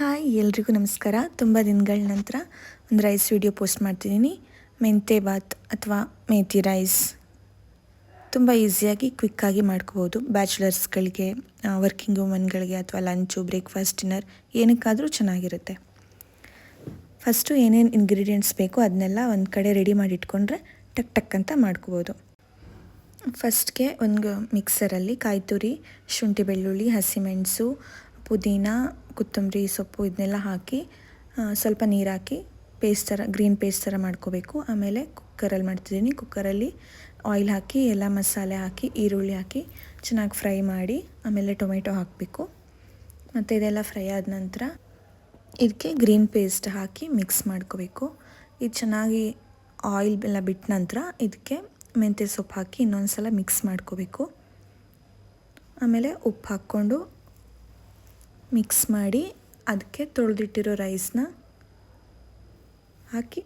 Hi ಎಲ್ರಿಗೂ ನಮಸ್ಕಾರ. ತುಂಬ ದಿನಗಳ ನಂತರ ಒಂದು ರೈಸ್ ವಿಡಿಯೋ ಪೋಸ್ಟ್ ಮಾಡ್ತಿದ್ದೀನಿ. ಮೆಂತೆ ಬಾತ್ ಅಥವಾ ಮೇಥಿ ರೈಸ್ ತುಂಬ ಈಸಿಯಾಗಿ ಕ್ವಿಕ್ಕಾಗಿ ಮಾಡ್ಕೋಬೋದು. ಬ್ಯಾಚುಲರ್ಸ್ಗಳಿಗೆ, ವರ್ಕಿಂಗ್ ವುಮನ್ಗಳಿಗೆ ಅಥವಾ ಲಂಚು, ಬ್ರೇಕ್ಫಾಸ್ಟ್, ಡಿನ್ನರ್ ಏನಕ್ಕಾದರೂ ಚೆನ್ನಾಗಿರುತ್ತೆ. ಫಸ್ಟು ಏನೇನು ಇಂಗ್ರೀಡಿಯೆಂಟ್ಸ್ ಬೇಕೋ ಅದನ್ನೆಲ್ಲ ಒಂದು ಕಡೆ ರೆಡಿ ಮಾಡಿ ಇಟ್ಕೊಂಡ್ರೆ ಟಕ್ ಟಕ್ ಅಂತ ಮಾಡ್ಕೋಬೋದು. ಫಸ್ಟ್ಗೆ ಒಂದು ಮಿಕ್ಸರಲ್ಲಿ ಕಾಯಿ ತುರಿ, ಶುಂಠಿ ಬೆಳ್ಳುಳ್ಳಿ, ಹಸಿಮೆಣಸು, ಪುದೀನ, ಕೊತ್ತಂಬರಿ ಸೊಪ್ಪು ಇದನ್ನೆಲ್ಲ ಹಾಕಿ ಸ್ವಲ್ಪ ನೀರು ಹಾಕಿ ಗ್ರೀನ್ ಪೇಸ್ಟ್ ಥರ ಮಾಡ್ಕೋಬೇಕು. ಆಮೇಲೆ ಕುಕ್ಕರಲ್ಲಿ ಮಾಡ್ತಿದ್ದೀನಿ. ಕುಕ್ಕರಲ್ಲಿ ಆಯಿಲ್ ಹಾಕಿ ಎಲ್ಲ ಮಸಾಲೆ ಹಾಕಿ ಈರುಳ್ಳಿ ಹಾಕಿ ಚೆನ್ನಾಗಿ ಫ್ರೈ ಮಾಡಿ ಆಮೇಲೆ ಟೊಮೆಟೊ ಹಾಕಬೇಕು. ಮತ್ತು ಇದೆಲ್ಲ ಫ್ರೈ ಆದ ನಂತರ ಇದಕ್ಕೆ ಗ್ರೀನ್ ಪೇಸ್ಟ್ ಹಾಕಿ ಮಿಕ್ಸ್ ಮಾಡ್ಕೋಬೇಕು. ಇದು ಚೆನ್ನಾಗಿ ಆಯಿಲ್ ಎಲ್ಲ ಬಿಟ್ಟ ನಂತರ ಇದಕ್ಕೆ ಮೆಂತ್ಯ ಸೊಪ್ಪು ಹಾಕಿ ಇನ್ನೊಂದು ಸಲ ಮಿಕ್ಸ್ ಮಾಡ್ಕೋಬೇಕು. ಆಮೇಲೆ ಉಪ್ಪು ಹಾಕ್ಕೊಂಡು ಮಿಕ್ಸ್ ಮಾಡಿ ಅದಕ್ಕೆ ತೊಳೆದಿಟ್ಟಿರೋ ರೈಸ್ನ ಹಾಕಿ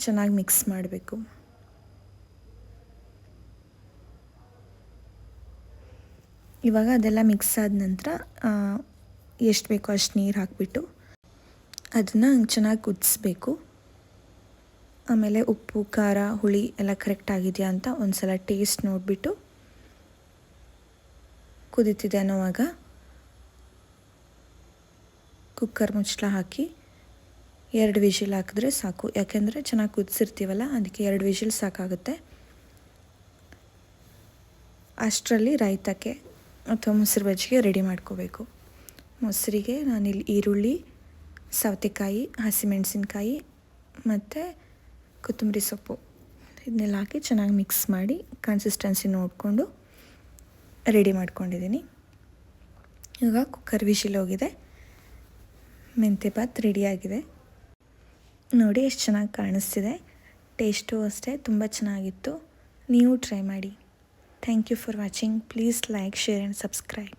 ಚೆನ್ನಾಗಿ ಮಿಕ್ಸ್ ಮಾಡಬೇಕು. ಇವಾಗ ಅದೆಲ್ಲ ಮಿಕ್ಸ್ ಆದ ನಂತರ ಎಷ್ಟು ಬೇಕೋ ಅಷ್ಟು ನೀರು ಹಾಕಿಬಿಟ್ಟು ಅದನ್ನು ಚೆನ್ನಾಗಿ ಕುದಿಸ್ಬೇಕು. ಆಮೇಲೆ ಉಪ್ಪು, ಖಾರ, ಹುಳಿ ಎಲ್ಲ ಕರೆಕ್ಟ್ ಆಗಿದೆಯಾ ಅಂತ ಒಂದು ಸಲ ಟೇಸ್ಟ್ ನೋಡಿಬಿಟ್ಟು ಕುದೀತಿದೆ ಅನ್ನೋವಾಗ ಕುಕ್ಕರ್ ಮುಚ್ಚಳ ಹಾಕಿ 2 ವಿಷಿಲ್ ಹಾಕಿದ್ರೆ ಸಾಕು. ಯಾಕೆಂದರೆ ಚೆನ್ನಾಗಿ ಕುದಿಸಿರ್ತೀವಲ್ಲ, ಅದಕ್ಕೆ 2 ವಿಷಿಲ್ ಸಾಕಾಗುತ್ತೆ. ಅಷ್ಟರಲ್ಲಿ ರೈತಕ್ಕೆ ಅಥವಾ ಮೊಸರು ಬಜ್ಜಿಗೆ ರೆಡಿ ಮಾಡ್ಕೋಬೇಕು. ಮೊಸರಿಗೆ ನಾನಿಲ್ಲಿ ಈರುಳ್ಳಿ, ಸೌತೆಕಾಯಿ, ಹಸಿಮೆಣಸಿನ್ಕಾಯಿ ಮತ್ತು ಕೊತ್ತಂಬರಿ ಸೊಪ್ಪು ಇದನ್ನೆಲ್ಲ ಹಾಕಿ ಚೆನ್ನಾಗಿ ಮಿಕ್ಸ್ ಮಾಡಿ ಕನ್ಸಿಸ್ಟೆನ್ಸಿ ನೋಡಿಕೊಂಡು ರೆಡಿ ಮಾಡ್ಕೊಂಡಿದ್ದೀನಿ. ಇವಾಗ ಕುಕ್ಕರ್ ವಿಷಿಲ್ ಹೋಗಿದೆ. ಮೆಂತೆ ಬಾತ್ ರೆಡಿಯಾಗಿದೆ. ನೋಡಿ ಎಷ್ಟು ಚೆನ್ನಾಗಿ ಕಾಣಿಸ್ತಿದೆ. ಟೇಸ್ಟು ಅಷ್ಟೇ ತುಂಬ ಚೆನ್ನಾಗಿತ್ತು. ನೀವು ಟ್ರೈ ಮಾಡಿ. Thank you for watching. Please like, share and subscribe.